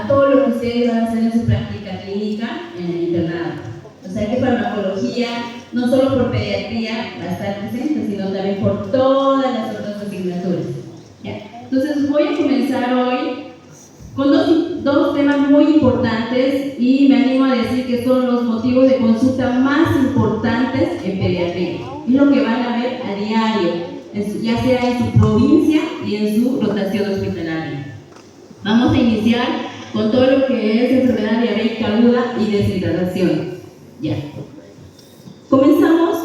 a todo lo que ustedes van a hacer en su práctica clínica en el internado. O sea que farmacología, no solo por pediatría, va a estar presente, sino también por todas las otras asignaturas. ¿Ya? Entonces voy a comenzar hoy con dos temas muy importantes y me animo a decir que son los motivos de consulta más importantes en pediatría. Es lo que van a ver a diario, ya sea en su provincia y en su rotación hospitalaria. Vamos a iniciar con todo lo que es enfermedad diarreica aguda y deshidratación. Ya. Comenzamos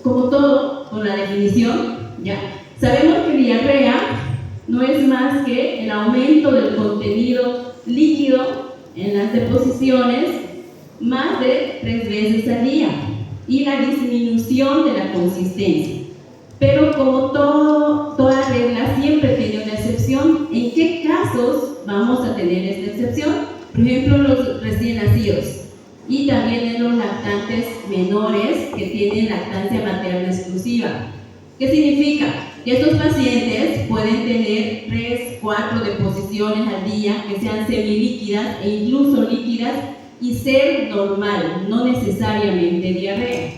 como todo, con la definición. Ya. Sabemos que diarrea no es más que el aumento del contenido líquido en las deposiciones más de 3 veces al día y la disminución de la consistencia. Pero como toda regla siempre tiene una excepción. ¿En qué casos vamos a tener esta excepción? Por ejemplo, los recién nacidos y también en los lactantes menores que tienen lactancia materna exclusiva. ¿Qué significa? Que estos pacientes pueden tener 3, 4 deposiciones al día que sean semilíquidas e incluso líquidas y ser normal, no necesariamente diarrea.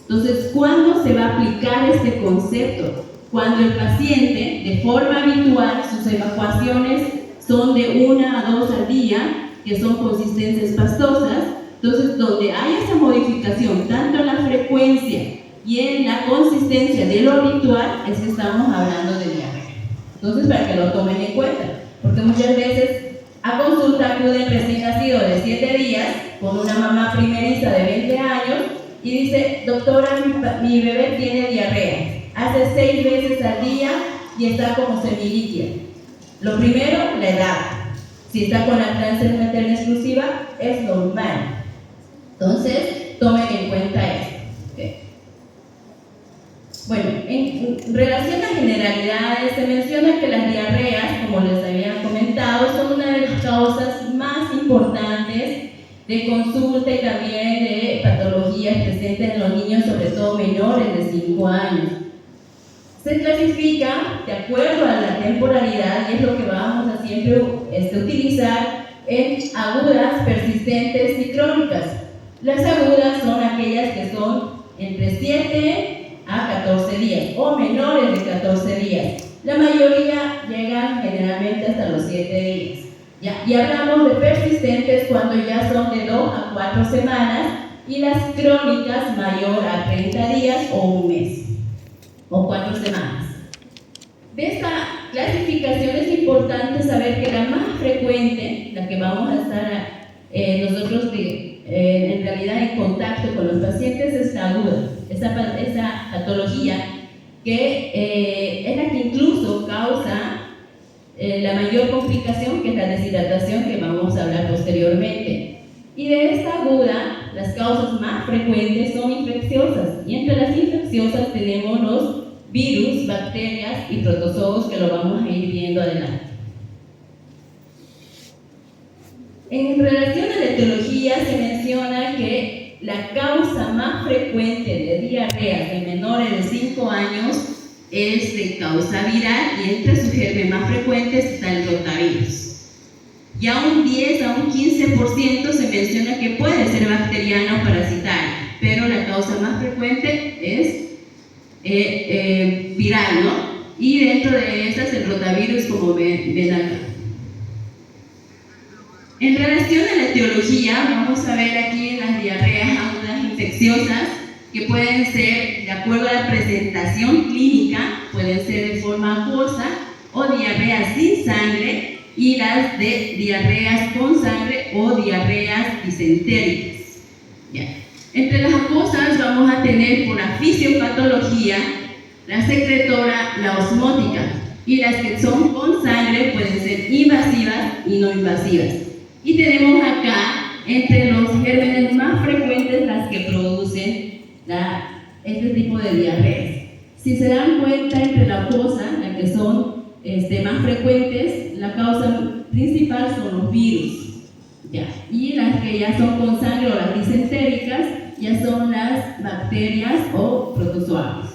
Entonces, ¿cuándo se va a aplicar este concepto? Cuando el paciente, de forma habitual, sus evacuaciones son de 1 a 2 al día, que son consistencias pastosas. Entonces, donde hay esa modificación, tanto en la frecuencia y en la consistencia de lo habitual, es que estamos hablando de diarrea. Entonces, para que lo tomen en cuenta, porque muchas veces a consulta acuden recién nacido de 7 días con una mamá primeriza de 20 años y dice: doctora, mi bebé tiene diarrea, hace 6 veces al día y está como semilíquida. Lo primero, la edad. Si está con lactancia materna exclusiva, es normal. Entonces, tomen en cuenta esto. Okay. Bueno, en relación a generalidades, se menciona que las diarreas, como les había comentado, son una de las causas más importantes de consulta y también de patologías presentes en los niños, sobre todo menores de 5 años. Se clasifica de acuerdo a la temporalidad, y es lo que vamos a siempre utilizar, en agudas, persistentes y crónicas. Las agudas son aquellas que son entre 7 a 14 días o menores de 14 días. La mayoría llegan generalmente hasta los 7 días. ¿Ya? Y hablamos de persistentes cuando ya son de 2 a 4 semanas y las crónicas mayor a 30 días o 1 mes o 4 semanas. De esta clasificación es importante saber que la más frecuente, la que vamos a estar nosotros en realidad en contacto con los pacientes, es la aguda, esa patología que es la que incluso causa la mayor complicación, que es la deshidratación, que vamos a hablar posteriormente. Y de esta aguda, las causas más frecuentes son infecciosas, y entre las infecciosas tenemos los virus, bacterias y protozoos, que lo vamos a ir viendo adelante. En relación a la etiología, se menciona que la causa más frecuente de diarreas en menores de 5 años es de causa viral, y entre sus germes más frecuentes está el rotavirus. Ya un 10 a un 15% se menciona que puede ser bacteriana o parasitaria, pero la causa más frecuente es viral, ¿no? Y dentro de estas el rotavirus, como ven acá. En relación a la etiología, vamos a ver aquí en las diarreas agudas infecciosas, que pueden ser, de acuerdo a la presentación clínica, pueden ser de forma acuosa o diarreas sin sangre, y las de diarreas con sangre o diarreas disentéricas. ¿Ya? Entre las acuosas vamos a tener, por la fisiopatología, la secretora, la osmótica, y las que son con sangre pueden ser invasivas y no invasivas. Y tenemos acá, entre los gérmenes más frecuentes, las que producen este tipo de diarreas. Si se dan cuenta, entre la acuosa, las que son más frecuentes, la causa principal son los virus, ¿ya? Y las que ya son con sangre o las disentéricas ya son las bacterias o protozoarios.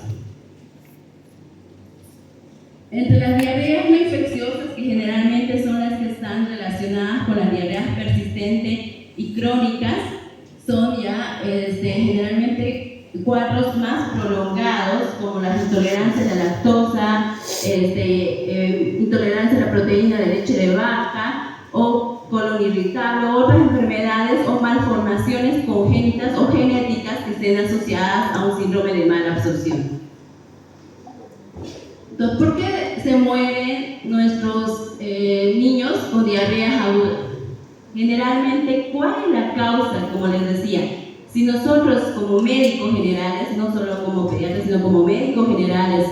Entre las diarreas no infecciosas, que generalmente son las que están relacionadas relacionadas con las diarreas persistentes y crónicas son ya generalmente cuadros más prolongados, como la intolerancia a la lactosa, intolerancia a la proteína de leche de vaca, o colon irritable, o otras enfermedades o malformaciones congénitas o genéticas que estén asociadas a un síndrome de mala absorción. Entonces, ¿por qué se mueren nuestros niños con diarreas agudas? Generalmente, ¿cuál es la causa? Como les decía, si nosotros como médicos generales, no solo como pediatras, sino como médicos generales,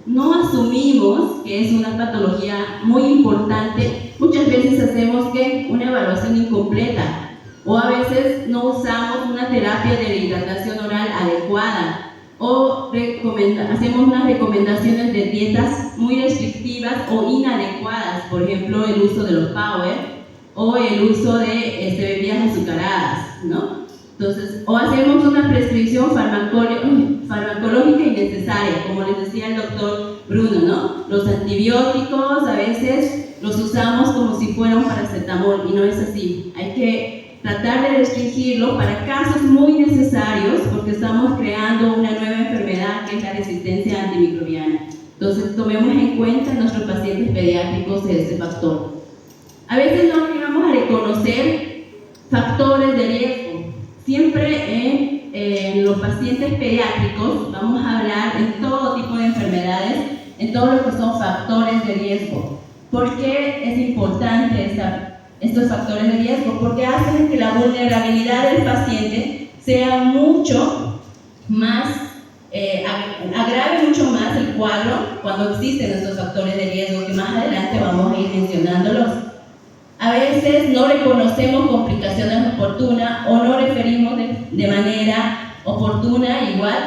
no asumimos que es una patología muy importante, muchas veces hacemos una evaluación incompleta, o a veces no usamos una terapia de hidratación oral adecuada, o hacemos unas recomendaciones de dietas muy restrictivas o inadecuadas, por ejemplo el uso de los power o el uso de bebidas azucaradas, ¿no? Entonces, o hacemos una prescripción farmacológica innecesaria, como les decía el doctor Bruno, ¿no? Los antibióticos a veces los usamos como si fuera un paracetamol y no es así. Hay que tratar de restringirlo para casos muy necesarios, porque estamos creando una nueva enfermedad que es la resistencia antimicrobiana. Entonces, tomemos en cuenta en nuestros pacientes pediátricos este factor. A veces no llegamos a reconocer factores de riesgo. Siempre en los pacientes pediátricos vamos a hablar en todo tipo de enfermedades, en todo lo que son factores de riesgo. ¿Por qué es importante estos factores de riesgo? Porque hacen que la vulnerabilidad del paciente sea mucho más, agrave mucho más el cuadro cuando existen estos factores de riesgo, que más adelante vamos a ir mencionándolos. A veces no reconocemos complicaciones oportunas o no referimos de manera oportuna igual,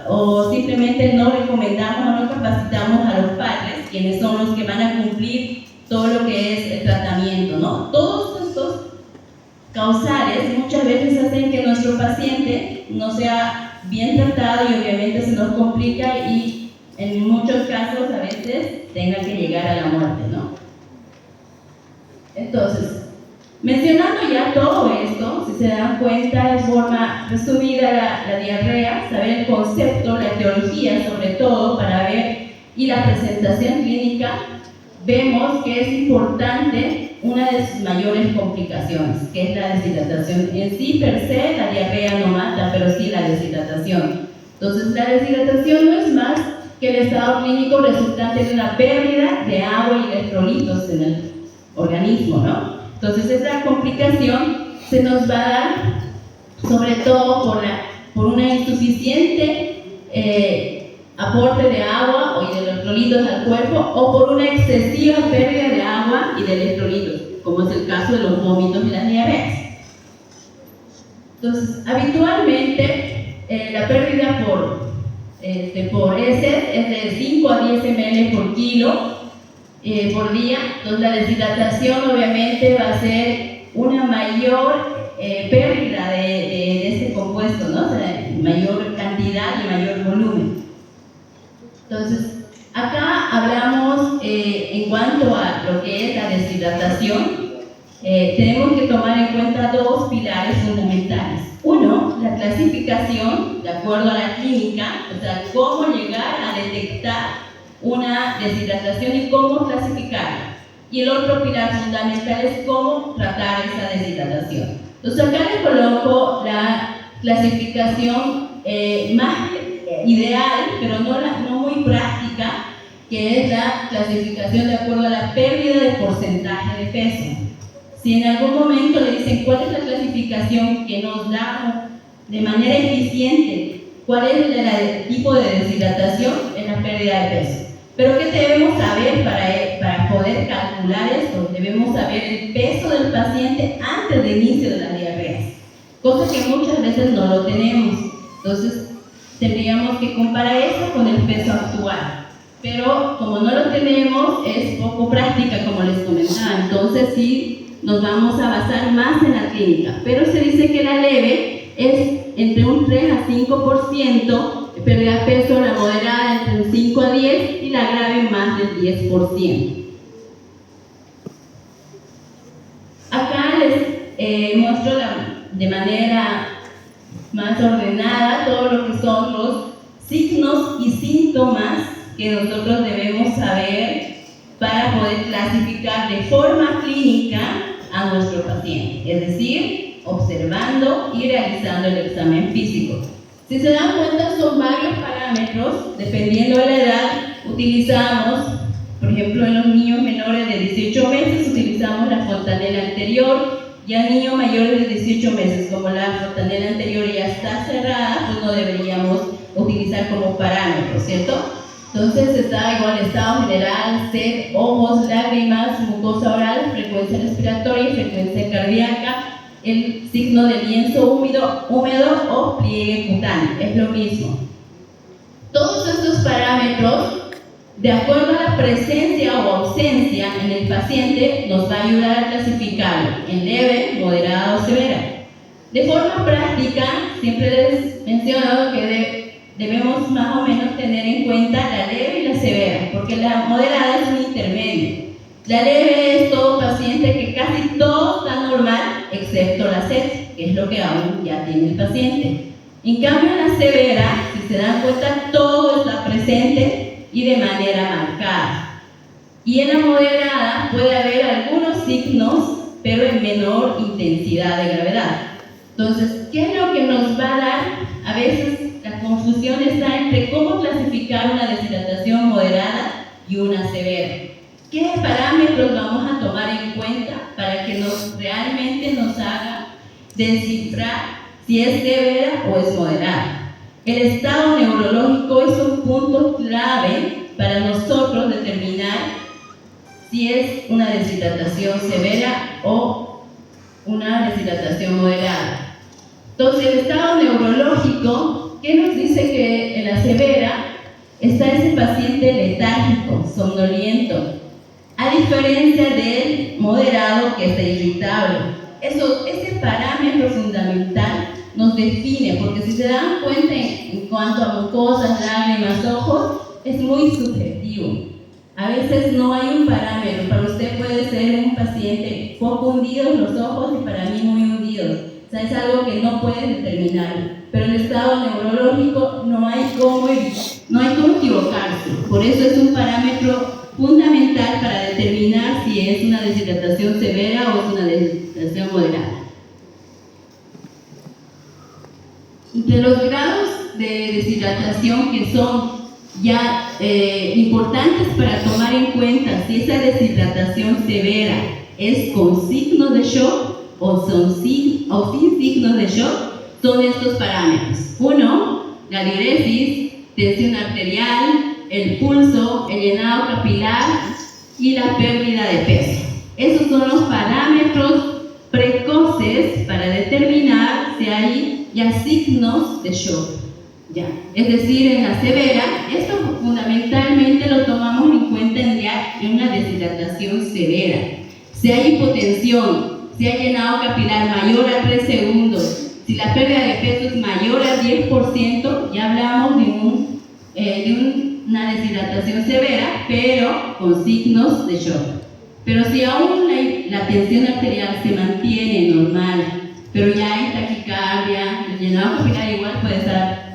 o simplemente no recomendamos o no capacitamos a los padres, quienes son los que van a cumplir todo lo que es el tratamiento, ¿no? Todos estos causales muchas veces hacen que nuestro paciente no sea bien tratado y obviamente se nos complica y en muchos casos a veces tenga que llegar a la muerte, ¿no? Entonces, mencionando ya todo esto, si se dan cuenta de forma resumida la diarrea, saber el concepto, la etiología sobre todo para ver, y la presentación clínica, vemos que es importante una de sus mayores complicaciones, que es la deshidratación. En sí, per se, la diarrea no mata, pero sí la deshidratación. Entonces, la deshidratación no es más que el estado clínico resultante de una pérdida de agua y electrolitos en el organismo, ¿no? Entonces, esta complicación se nos va a dar sobre todo por una insuficiente aporte de agua y de electrolitos al cuerpo, o por una excesiva pérdida de agua y de electrolitos, como es el caso de los vómitos y las diarreas. Entonces, habitualmente la pérdida por heces es de 5 a 10 ml por kilo por día. Entonces, la deshidratación obviamente va a ser una mayor pérdida de este compuesto, ¿no? O sea, mayor cantidad y mayor volumen. Entonces, acá hablamos en cuanto a lo que es la deshidratación. Tenemos que tomar en cuenta dos pilares fundamentales. Uno, la clasificación de acuerdo a la clínica, o sea, cómo llegar a detectar una deshidratación y cómo clasificarla. Y el otro pilar fundamental es cómo tratar esa deshidratación. Entonces, acá les coloco la clasificación más ideal, pero no muy práctica, que es la clasificación de acuerdo a la pérdida de porcentaje de peso. Si en algún momento le dicen cuál es la clasificación que nos da de manera eficiente cuál es el tipo de deshidratación, es la pérdida de peso. Pero ¿qué debemos saber para poder calcular esto? Debemos saber el peso del paciente antes del inicio de las diarreas, cosa que muchas veces no lo tenemos. Entonces, tendríamos que comparar eso con el peso actual. Pero como no lo tenemos, es poco práctica, como les comentaba. Entonces, sí, nos vamos a basar más en la clínica. Pero se dice que la leve es entre un 3 a 5% de pérdida de peso, la moderada entre un 5 a 10 y la grave más del 10%. muestro de manera más ordenada todo lo que son los signos y síntomas que nosotros debemos saber para poder clasificar de forma clínica a nuestro paciente, es decir, observando y realizando el examen físico. Si se dan cuenta, son varios parámetros, dependiendo de la edad. Utilizamos, por ejemplo, en los niños menores de 18 meses, utilizamos la fontanela anterior, y a niños mayores de 18 meses, como la fontanela anterior ya está cerrada, pues no deberíamos utilizar como parámetro, ¿cierto? Entonces está igual estado general, sed, ojos, lágrimas, mucosa oral, frecuencia respiratoria y frecuencia cardíaca, el signo de lienzo húmedo o pliegue cutáneo, es lo mismo. Todos estos parámetros, de acuerdo a la presencia o ausencia en el paciente, nos va a ayudar a clasificarlo en leve, moderada o severa. De forma práctica, siempre les he mencionado que debemos más o menos tener en cuenta la leve y la severa, porque la moderada es un intermedio. La leve es todo paciente que casi todo está normal, excepto la sed, que es lo que aún ya tiene el paciente. En cambio, la severa, si se dan cuenta, todo está presente y de manera marcada. Y en la moderada puede haber algunos signos, pero en menor intensidad de gravedad. Entonces, ¿qué es lo que nos va a dar? A veces la confusión está entre cómo clasificar una deshidratación moderada y una severa. ¿Qué parámetros vamos a tomar en cuenta para que realmente nos haga descifrar si es severa o es moderada? El estado neurológico es un punto clave para nosotros determinar si es una deshidratación severa o una deshidratación moderada. Entonces, el estado neurológico, ¿qué nos dice? Que en la severa está ese paciente letárgico, somnoliento, a diferencia del moderado, que es irritable. Ese parámetro fundamental nos define, porque si se dan cuenta en cuanto a mucosas, lágrimas, ojos, es muy subjetivo. A veces no hay un parámetro. Para usted puede ser un paciente poco hundidos los ojos y para mí muy hundidos. O sea, es algo que no puedes determinar. Pero el estado neurológico no hay cómo equivocarse. Por eso es un parámetro fundamental para determinar si es una deshidratación severa o es una deshidratación moderada. Entre los grados de deshidratación que son ya importantes para tomar en cuenta si esa deshidratación severa es con signos de shock o sin signos de shock, son estos parámetros. 1. La diuresis, tensión arterial, el pulso, el llenado capilar y la pérdida de peso. Esos son los parámetros precoces para determinar si hay ya signos de shock. Ya. Es decir, en la severa, esto fundamentalmente lo tomamos en cuenta en una deshidratación severa. Si hay hipotensión, si hay llenado capilar mayor a 3 segundos, si la pérdida de peso es mayor al 10%, ya hablamos de una deshidratación severa, pero con signos de shock. Pero si aún la tensión arterial se mantiene normal, pero ya hay taquicardia, el llenado capilar igual puede estar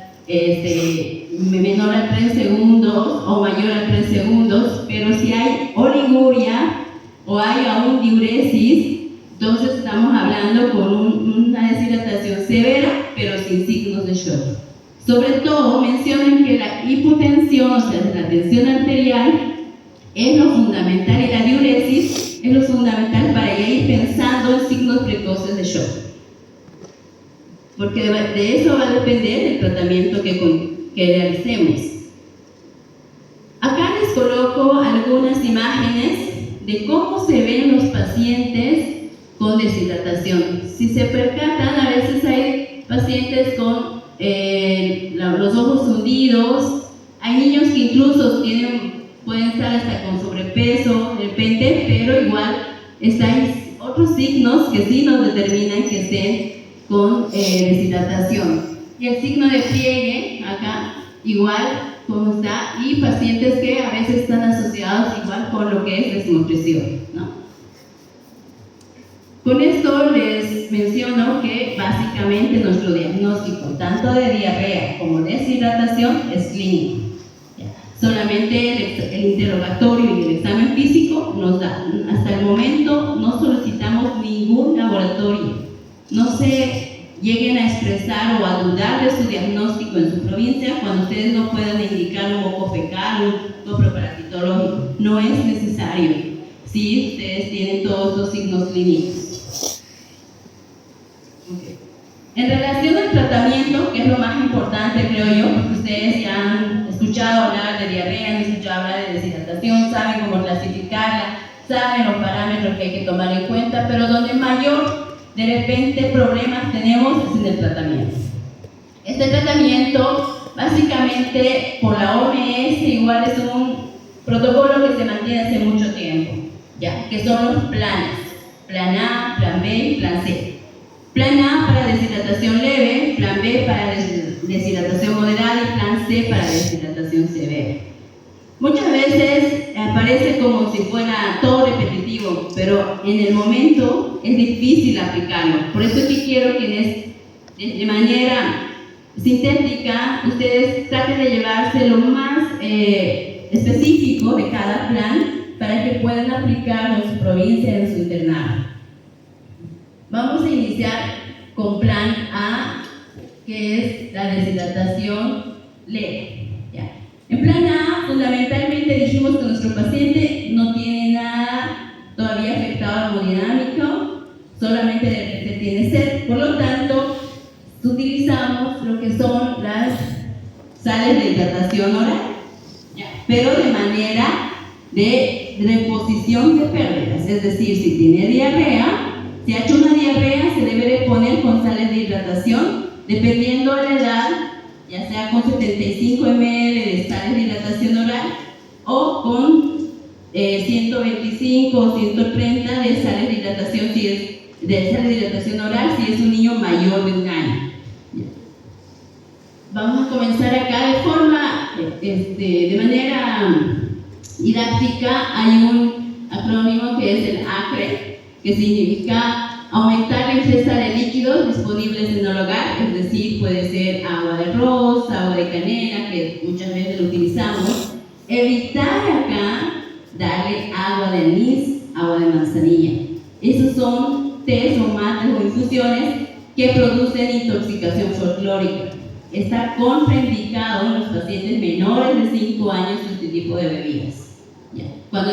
menor a 3 segundos o mayor a 3 segundos, pero si hay oliguria o hay aún diuresis, entonces estamos hablando con una deshidratación severa, pero sin signos de shock. Sobre todo, mencionen que la hipotensión, o sea, la tensión arterial, es lo fundamental, y la diuresis es lo fundamental para ir pensando en signos precoces de shock. Porque de eso va a depender el tratamiento que realicemos. Acá les coloco algunas imágenes de cómo se ven los pacientes con deshidratación. Si se percatan, a veces hay pacientes con los ojos hundidos, hay niños que incluso pueden estar hasta con sobrepeso de repente, pero igual hay otros signos que sí nos determinan que estén con deshidratación. Y el signo de pliegue, acá, igual como está, y pacientes que a veces están asociados igual con lo que es desnutrición, ¿no? Con esto les menciono que básicamente nuestro diagnóstico, tanto de diarrea como de deshidratación, es clínico. Solamente el interrogatorio y el examen físico nos da. Hasta el momento no solicitamos ningún laboratorio. No se lleguen a expresar o a dudar de su diagnóstico en su provincia cuando ustedes no puedan indicar un moco fecal o un coproparasitológico. No es necesario si ustedes tienen todos los signos clínicos. Okay. En relación al tratamiento, que es lo más importante, creo yo, porque ustedes ya han escuchado hablar de diarrea, han escuchado hablar de deshidratación, saben cómo clasificarla, saben los parámetros que hay que tomar en cuenta, pero donde mayor de repente problemas tenemos es en el tratamiento. Este tratamiento, básicamente por la OMS, igual es un protocolo que se mantiene hace mucho tiempo, ¿ya? Que son los planes, plan A, plan B y plan C. Plan A para deshidratación leve, plan B para deshidratación moderada y plan C para deshidratación severa. Muchas veces parece como si fuera todo repetitivo, pero en el momento es difícil aplicarlo. Por eso es que quiero que de manera sintética ustedes traten de llevarse lo más específico de cada plan para que puedan aplicarlo en su provincia, en su internado. Vamos a iniciar con plan A, que es la deshidratación leve. ¿Ya? En plan A, fundamentalmente dijimos que nuestro paciente no tiene nada todavía afectado hemodinámico, solamente de repente tiene sed. Por lo tanto, utilizamos lo que son las sales de hidratación oral, ¿ya? Pero de manera de reposición de pérdidas. Es decir, si tiene diarrea, si ha hecho una diarrea, se debe de poner con sales de hidratación, dependiendo de la edad, ya sea con 75 ml de sales de hidratación oral o con 125 o 130 de sales de hidratación, oral si es un niño mayor de 1 año. Vamos a comenzar acá de forma, de manera didáctica. Hay un acrónimo que es el ACRE, que significa aumentar la ingesta de líquidos disponibles en el hogar, es decir, puede ser agua de arroz, agua de canela, que muchas veces lo utilizamos. Evitar acá darle agua de anís, agua de manzanilla. Esos son tés o mates o infusiones que producen intoxicación folclórica. Está contraindicado en los pacientes menores de 5 años este tipo de bebidas. ¿Ya? Cuando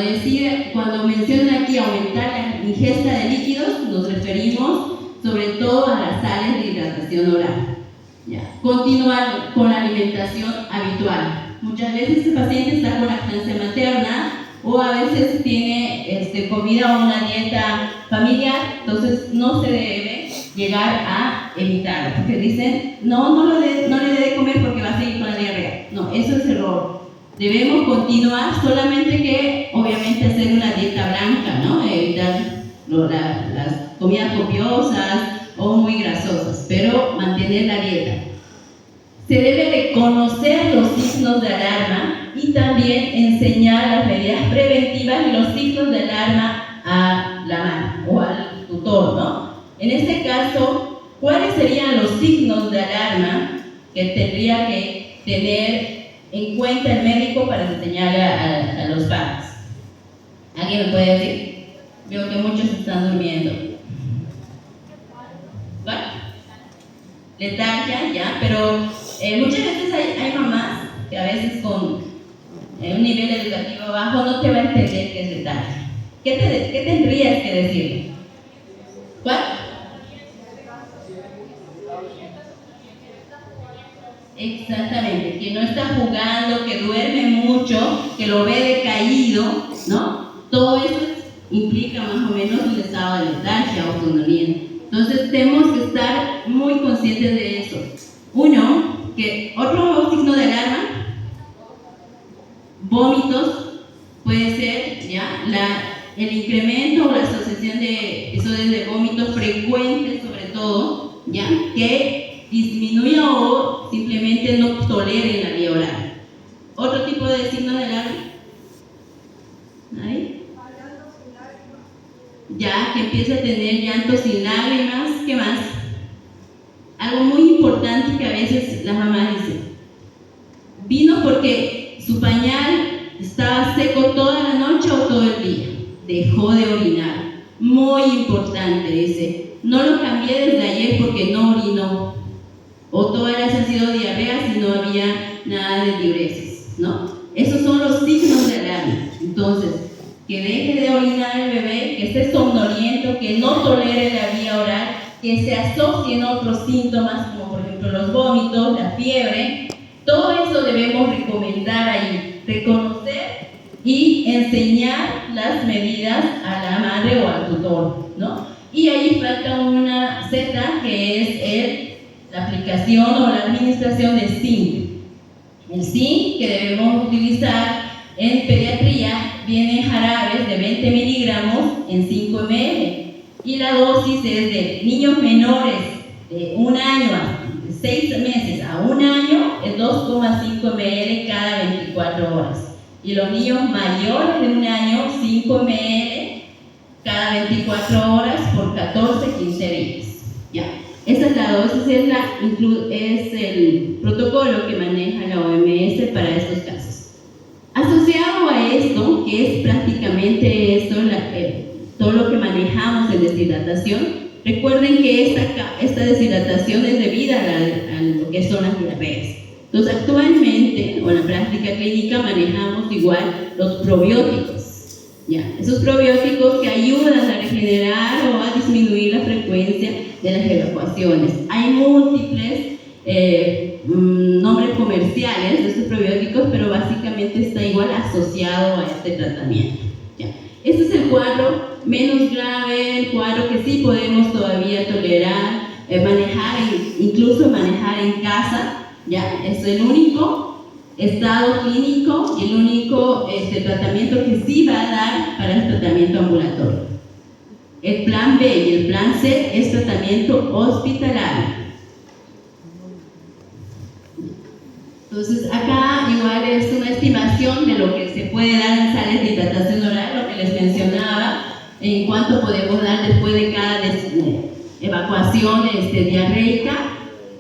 mencionan aquí aumentar la ingesta de líquidos, nos referimos sobre todo a las sales de hidratación oral. ¿Ya? Continuar con la alimentación habitual. Muchas veces el paciente está con lactancia materna o a veces tiene comida o una dieta familiar, entonces no se debe llegar a evitarlo, porque dicen, no le debe comer porque va a seguir con la diarrea. No, eso es error. Debemos continuar, solamente que obviamente hacer una dieta blanca, ¿no? Evitar las comidas copiosas o muy grasosas, pero mantener la dieta. Se debe reconocer los signos de alarma y también enseñar las medidas preventivas y los signos de alarma a la madre o al tutor, ¿no? En este caso, ¿cuáles serían los signos de alarma que tendría que tener en cuenta el médico para enseñarle a los padres? ¿Alguien me puede decir? Veo que muchos están durmiendo. ¿Cuál? Letargia, ya, pero muchas veces hay mamás que a veces con un nivel educativo bajo no te va a entender qué es letargia. ¿Qué tendrías que decirle? ¿Cuál? Exactamente, que no está jugando, que duerme mucho, que lo ve decaído, ¿no? Todo eso implica más o menos un estado de letargia o somnolencia. Entonces tenemos que estar muy conscientes de eso. Uno, que otro signo de alarma, vómitos, puede ser ya el incremento o la asociación de episodios de vómitos frecuentes, sobre todo, ya que disminuya o simplemente no toleren la vía oral. Otro tipo de signo de alarma. ¿Ahí? ya que empieza a tener llantos sin lágrimas. ¿Qué más? Algo muy importante que a veces la mamá dice, vino porque su pañal estaba seco toda la noche o todo el día, dejó de orinar. Muy importante, dice, no lo cambié desde ayer porque no orinó, o todas las han sido diarreas y no había nada de diuresis, ¿no? Esos son los signos de alarma. Entonces, que deje de orinar el bebé, que esté somnoliento, que no tolere la vía oral, que se asocien otros síntomas, como por ejemplo los vómitos, la fiebre. Todo eso debemos recomendar ahí, reconocer y enseñar las medidas a la madre o al tutor, ¿no? Y ahí falta una Z, que es la aplicación o la administración de zinc. El zinc que debemos utilizar en pediatría viene en jarabes de 20 miligramos en 5 ml. Y la dosis es de niños menores de 1 año de 6 meses a 1 año, es 2,5 ml cada 24 horas. Y los niños mayores de 1 año, 5 ml cada 24 horas por 14-15 días. Ya. Esa es la dosis, es el protocolo que maneja la OMS para estos casos. Asociado a esto, que es prácticamente esto, todo lo que manejamos en deshidratación, recuerden que esta deshidratación es debida a lo que son las diarreas. Entonces, actualmente, o en la práctica clínica, manejamos igual los probióticos. ¿Ya? Esos probióticos que ayudan a regenerar o a disminuir la frecuencia de las evacuaciones. Hay múltiples nombres comerciales de estos probióticos, pero básicamente está igual asociado a este tratamiento. ¿Ya? Este es el cuadro menos grave, el cuadro que sí podemos todavía tolerar, incluso manejar en casa. ¿Ya? Es el único estado clínico y el único tratamiento que sí va a dar para el tratamiento ambulatorio. El plan B y el plan C es tratamiento hospitalario. Entonces, acá igual es una estimación de lo que se puede dar en sales de hidratación oral, lo que les mencionaba, en cuánto podemos dar después de cada evacuación diarreica,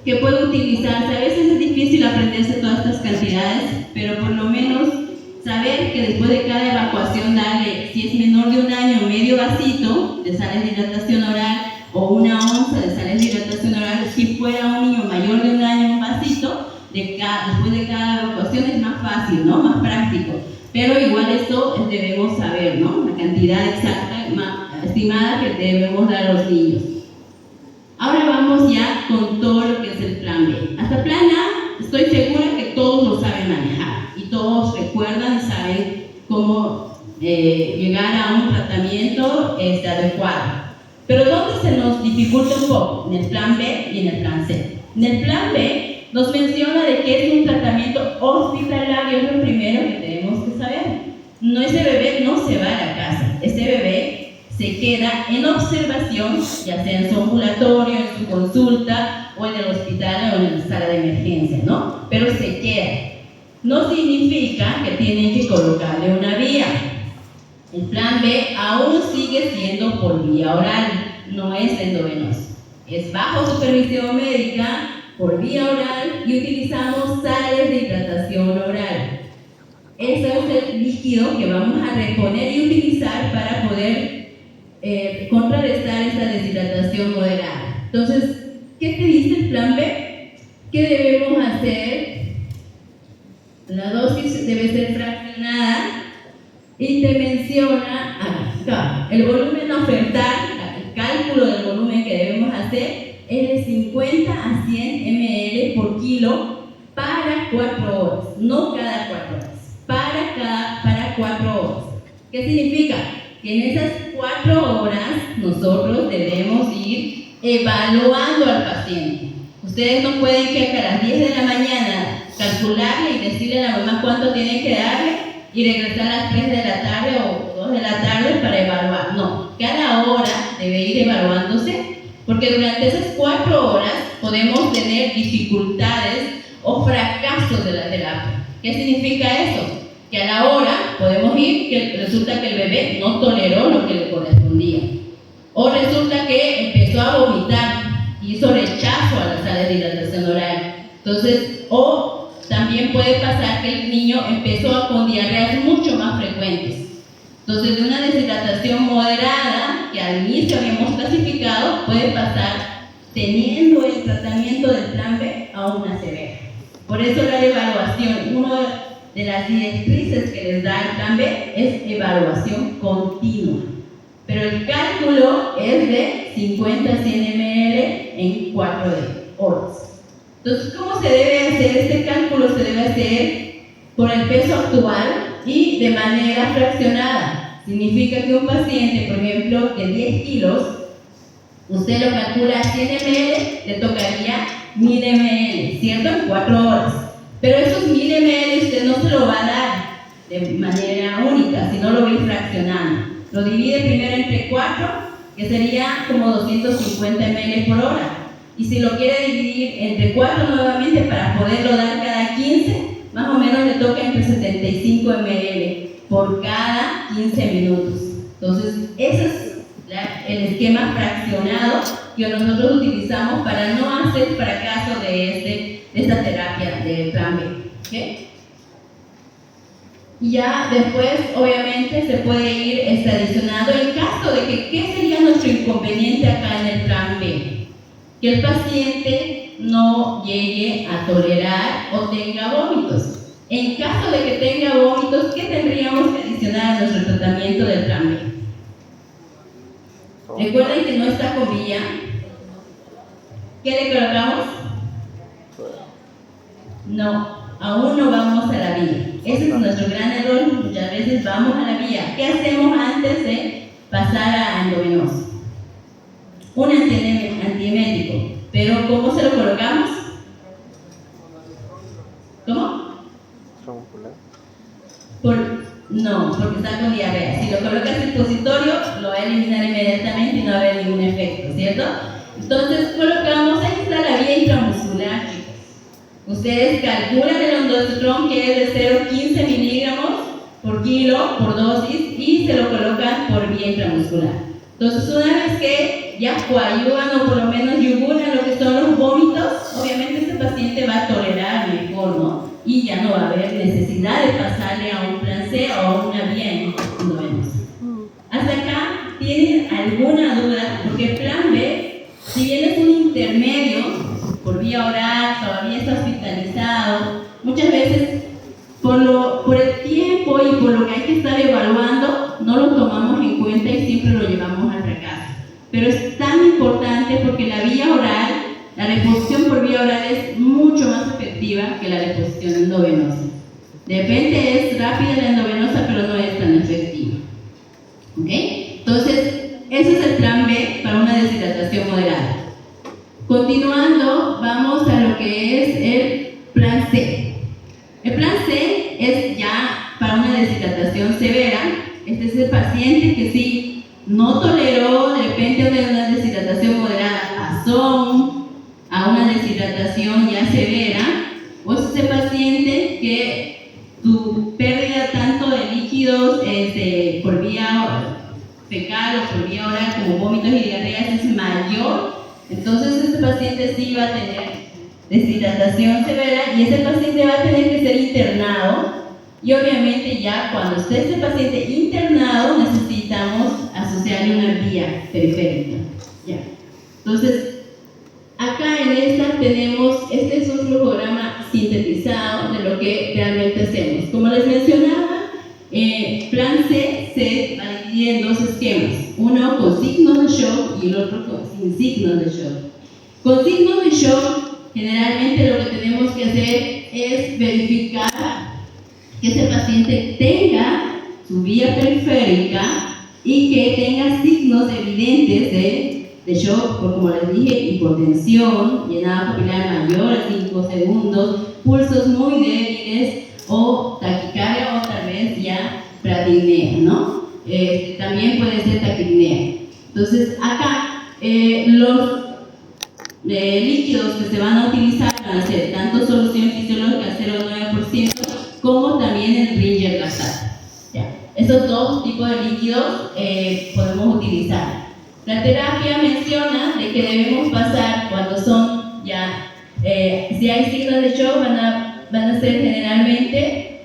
que puede utilizarse. A veces es difícil aprenderse todas estas cantidades, pero por lo menos saber que después de cada evacuación darle, si es menor de 1 año, medio vasito de sales de hidratación oral o 1 onza de sales de hidratación oral. Si fuera un niño mayor de 1 año, un vasito después de cada evacuación es más fácil, ¿no? Más práctico. Pero igual esto debemos saber, ¿no? La cantidad exacta, estimada que debemos dar a los niños. Ahora vamos ya con todo lo que es el plan B. Hasta plan A estoy segura que todos lo saben manejar y todos recuerdan y saben cómo llegar a un tratamiento adecuado. Pero ¿dónde se nos dificulta un poco? En el plan B y en el plan C. En el plan B nos menciona de que es un tratamiento hospitalario, es lo primero que tenemos que saber. Ese bebé no se va a la casa, ese bebé se queda en observación, ya sea en su ambulatorio, en su consulta, o en el hospital o en la sala de emergencia, ¿no? Pero se queda. No significa que tienen que colocarle una vía. El plan B aún sigue siendo por vía oral, no es endovenoso. Es bajo supervisión médica, por vía oral, y utilizamos sales de hidratación oral. Ese es el líquido que vamos a reponer y utilizar para poder contrarrestar esta deshidratación moderada. Entonces, ¿qué te dice el plan B? ¿Qué debemos hacer? La dosis debe ser fraccionada y te menciona acá el volumen a ofertar, el cálculo del volumen que debemos hacer es de 50 a 100 ml por kilo para 4 horas, no cada 4 horas, para 4 horas. ¿Qué significa? Que en esas 4 horas nosotros debemos ir evaluando al paciente. Ustedes no pueden que a las 10 de la mañana calcularle y decirle a la mamá cuánto tienen que darle y regresar a las 3 de la tarde o 2 de la tarde para evaluar. No, cada hora debe ir evaluándose, porque durante esas 4 horas podemos tener dificultades o fracasos de la terapia. ¿Qué significa eso? Que a la hora podemos ir, que resulta que el bebé no toleró lo que le correspondía. O resulta que empezó a vomitar, hizo rechazo a las sales de hidratación oral. Entonces, o también puede pasar que el niño empezó con diarreas mucho más frecuentes. Entonces, de una deshidratación moderada, que al inicio habíamos clasificado, puede pasar, teniendo el tratamiento del plan B, a una severa. Por eso la evaluación, una de las directrices que les da el plan B es evaluación continua. Pero el cálculo es de 50 100 ml en 4 horas. Entonces, ¿cómo se debe hacer este cálculo? Se debe hacer por el peso actual y de manera fraccionada. Significa que un paciente, por ejemplo, de 10 kilos, usted lo calcula a 100 ml, le tocaría 1000 ml, ¿cierto? En 4 horas. Pero esos 1000 ml usted no se lo va a dar de manera única, sino lo va a ir fraccionando. Lo divide primero entre 4, que sería como 250 ml por hora. Y si lo quiere dividir entre 4 nuevamente para poderlo dar cada 15, más o menos le toca entre 75 ml por cada 15 minutos. Entonces, ese es el esquema fraccionado que nosotros utilizamos para no hacer fracaso de esta terapia del plan B. ¿Okay? Y ya después, obviamente, se puede ir adicionando en caso de que, ¿qué sería nuestro inconveniente acá en el plan B? Que el paciente no llegue a tolerar o tenga vómitos. En caso de que tenga vómitos, ¿qué tendríamos que adicionar a nuestro tratamiento del plan B? Recuerden que no está con vía. ¿Qué le colocamos? No, aún no vamos a la vía. Ese es nuestro gran error. Muchas veces vamos a la vía. ¿Qué hacemos antes de pasar a endovenoso? Un antiemético. ¿Pero cómo se lo colocamos? ¿Cómo? No, porque está con diarrea. Si lo colocas en supositorio, lo va a eliminar inmediatamente y no va a haber ningún efecto, ¿cierto? Entonces colocamos, ahí está la vía intramuscular, chicos. Ustedes calculan el ondansetron, que es de 0,15 miligramos por kilo por dosis, y se lo colocan por vía intramuscular. Entonces, una vez que ya coadyuvan o por lo menos yugulan lo que son los vómitos, obviamente este paciente va a tolerar mejor, ¿no? Y ya no va a haber necesidad de pasarle a un plan C o a una vía endovenosa. ¿Hasta acá tienen alguna duda? Porque el plan B, si bien es un intermedio, por vía oral, todavía está hospitalizado, muchas veces por el tiempo y por lo que hay que estar evaluando, no lo tomamos en cuenta y siempre lo llevamos al fracaso. Pero es tan importante porque la vía oral, la reposición por vía oral es mucho más efectiva que la reposición endovenosa. De repente es rápida la endovenosa, pero no es tan efectiva. ¿Ok? Entonces, ese es el plan B para una deshidratación moderada. Continuando, vamos a lo que es el plan C. El plan C es ya para una deshidratación severa. Este es el paciente que sí no toleró, de repente de una deshidratación moderada pasó a una deshidratación ya severa, o es ese paciente que tu pérdida tanto de líquidos por vía fecal o por vía oral como vómitos y diarreas es mayor. Entonces este paciente sí va a tener deshidratación severa y ese paciente va a tener que ser internado, y obviamente ya cuando esté ese paciente internado necesitamos asociarle una vía periférica. Ya. Entonces, acá en esta tenemos, este es un flujograma sintetizado de lo que realmente hacemos. Como les mencionaba, plan C se va a dividir en dos esquemas, uno con signos de shock y el otro sin signos de shock. Con signos de shock, generalmente lo que tenemos que hacer es verificar que ese paciente tenga su vía periférica y que tenga signos evidentes de shock, como les dije, hipotensión, llenado capilar mayor a 5 segundos, pulsos muy débiles o taquicardia o tal vez ya bradipnea, ¿no? También puede ser taquipnea. Entonces, acá los líquidos que se van a utilizar van a ser tanto solución fisiológica 0,9% como también el Ringer gasal. Esos dos tipos de líquidos podemos utilizar. La terapia menciona de que debemos pasar cuando son ya, si hay signos de shock van a ser generalmente,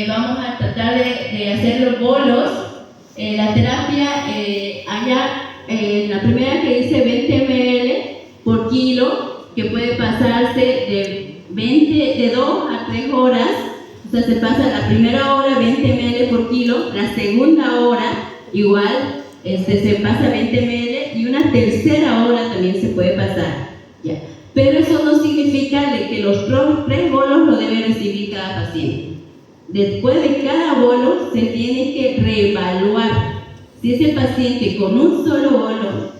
vamos a tratar de hacer los bolos. La terapia, la primera que dice 20 ml por kilo, que puede pasarse de 2 a 3 horas, o sea, se pasa la primera hora 20 ml por kilo, la segunda hora igual se pasa 20 ml y una tercera hora también se puede pasar. ¿Ya? Pero eso no significa de que los 3 bolos lo debe recibir cada paciente. Después de cada bolo se tiene que reevaluar. Si ese paciente con un solo bolo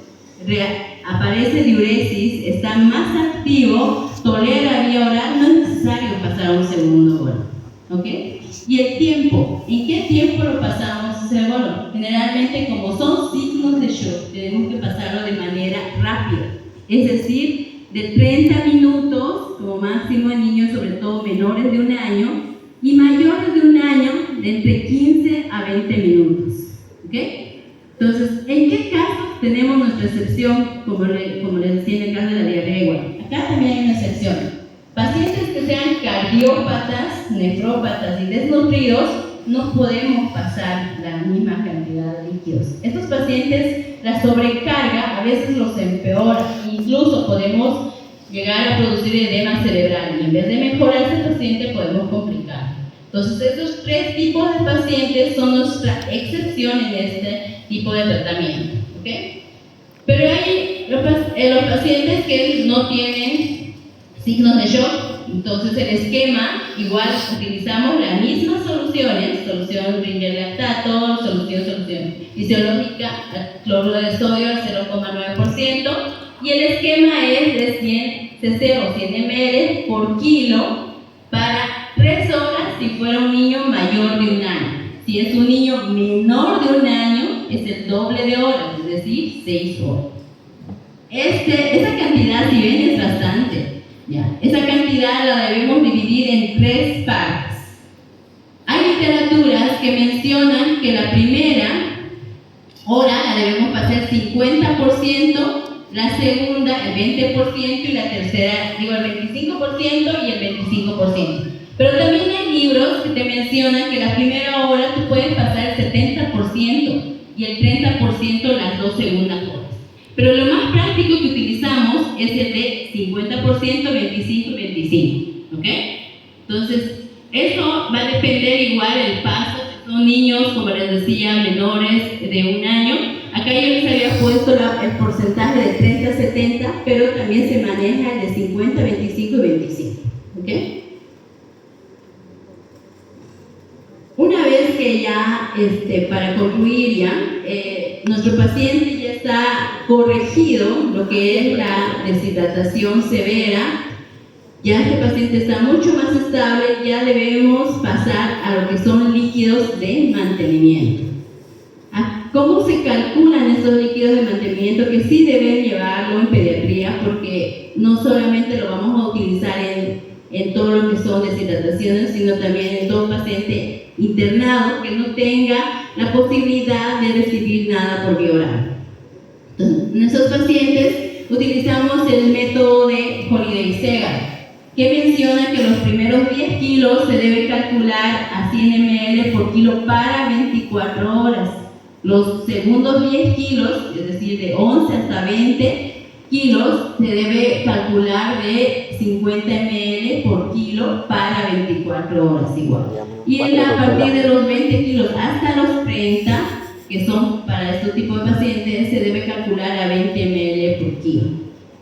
aparece diuresis, está más activo, tolera vía oral, no es necesario pasar a un segundo bolo. ¿Ok? Y el tiempo, ¿en qué tiempo lo pasamos ese bolo? Generalmente, como son signos de shock, tenemos que pasarlo de manera rápida. Es decir, de 30 minutos como máximo en niños, sobre todo menores de 1 año, y mayores de 1 año, de entre 15 a 20 minutos. ¿Ok? Entonces, ¿en qué casos tenemos nuestra excepción, como les decía en el caso de la diarrea igual? Acá también hay una excepción. Pacientes que sean cardiópatas, nefrópatas y desnutridos, no podemos pasar la misma cantidad de líquidos. Estos pacientes, la sobrecarga a veces los empeora, incluso podemos llegar a producir edema cerebral y en vez de mejorar ese paciente podemos complicar. Entonces, estos 3 tipos de pacientes son nuestra excepción en este tipo de tratamiento. ¿Okay? Pero hay los pacientes que no tienen signos de shock. Entonces, el esquema, igual utilizamos las mismas soluciones, solución Ringer-Lactato, solución fisiológica, cloruro de sodio al 0,9%, y el esquema es de 100 cc o 100 ml por kilo para 3 horas si fuera un niño mayor de 1 año. Si es un niño menor de 1 año, es el doble de horas, es decir, 6 horas. Esa cantidad, si ven, es bastante. ¿Ya? Esa cantidad la debemos dividir en 3 partes. Hay literaturas que mencionan que la primera hora la debemos pasar 50%, la segunda el 20% y la tercera, el 25% y el 25%. Pero también hay libros que te mencionan que la primera hora tú puedes pasar el 70% y el 30% las 2 segundas horas. Pero lo más práctico que utilizamos es el de 50%, 25 y 25. ¿Ok? Entonces, eso va a depender igual el paso. Si son niños, como les decía, menores de 1 año. Acá yo les había puesto el porcentaje de 30 a 70, pero también se maneja el de 50, 25 y 25. ¿Ok? Una vez que ya, para concluir ya, nuestro paciente ya está corregido, lo que es la deshidratación severa, ya este paciente está mucho más estable, ya debemos pasar a lo que son líquidos de mantenimiento. ¿Cómo se calculan estos líquidos de mantenimiento? Que sí deben llevarlo en pediatría, porque no solamente lo vamos a utilizar en todo lo que son deshidrataciones, sino también en todo paciente internado que no tenga la posibilidad de recibir nada por vía oral. Entonces, en esos pacientes utilizamos el método de Holiday-Segal, que menciona que los primeros 10 kilos se debe calcular a 100 ml por kilo para 24 horas. Los segundos 10 kilos, es decir, de 11 hasta 20 kilos, se debe calcular de 50 ml por kilo para 24 horas igual. Y a partir de los 20 kilos hasta los 30, que son para este tipo de pacientes, se debe calcular a 20 ml por kilo.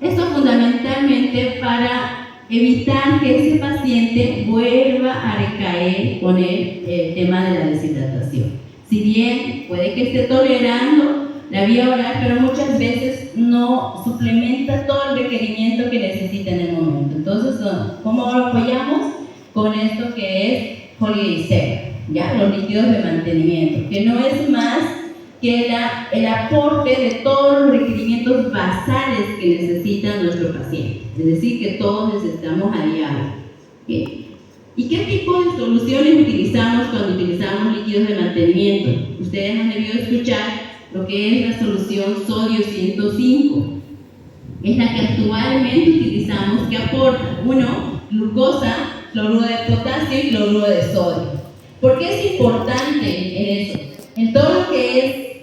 Esto fundamentalmente para evitar que ese paciente vuelva a recaer con el tema de la deshidratación. Si bien puede que esté tolerando la vía oral, pero muchas veces no suplementa todo el requerimiento que necesita en el momento. Entonces, ¿cómo lo apoyamos? Con esto que es Holiday-Segal, ¿ya? Los líquidos de mantenimiento, que no es más que el aporte de todos los requerimientos basales que necesita nuestro paciente, es decir, que todos necesitamos a diario. ¿Okay? ¿Y qué tipo de soluciones utilizamos cuando utilizamos líquidos de mantenimiento? Ustedes han debido escuchar lo que es la solución sodio 105. Es la que actualmente utilizamos, que aporta, 1, glucosa, cloruro de potasio y cloruro de sodio. ¿Por qué es importante en eso? En todo lo que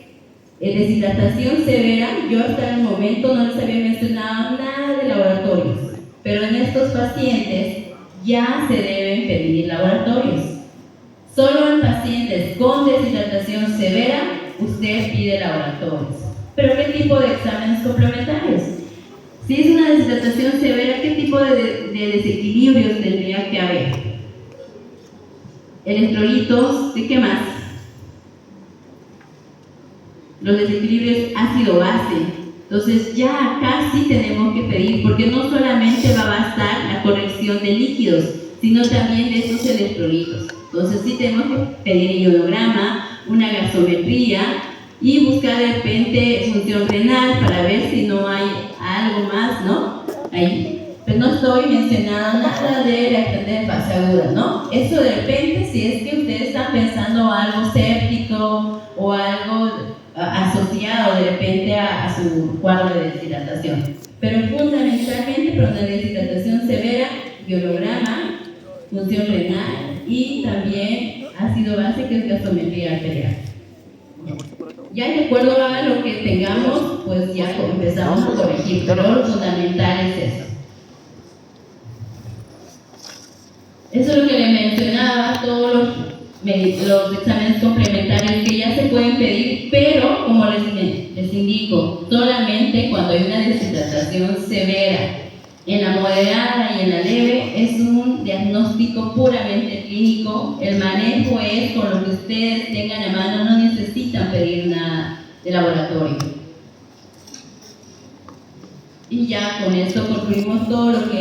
es deshidratación severa, yo hasta el momento no les había mencionado nada de laboratorios, pero en estos pacientes ya se deben pedir laboratorios. Solo en pacientes con deshidratación severa, usted pide laboratorios. ¿Pero qué tipo de exámenes complementarios? Si es una deshidratación severa, ¿qué tipo de desequilibrios tendría que haber? Electrolitos, ¿de qué más? Los desequilibrios ácido-base. Entonces ya casi tenemos que pedir, porque no solamente va a bastar la corrección de líquidos, sino también de esos electrolitos. Entonces sí tenemos que pedir ionograma, una gasometría y buscar de repente función renal para ver si no hay algo más, ¿no? Ahí. Pero no estoy mencionando nada de reacción de fase aguda, ¿no? Eso de repente, si es que ustedes están pensando algo séptico o algo asociado de repente a su cuadro de deshidratación. Pero fundamentalmente para una deshidratación severa, ionograma, función renal y también ácido base, que es gasometría arterial. Ya de acuerdo a lo que tengamos, pues ya empezamos a corregir, pero lo fundamental es eso. Eso es lo que le mencionaba, todos los exámenes complementarios que ya se pueden pedir, pero como les indico, solamente cuando hay una deshidratación severa. En la moderada y en la leve es un diagnóstico puramente clínico. El manejo es con lo que ustedes tengan a mano, no necesitan pedir nada de laboratorio. Y ya con esto concluimos todo lo que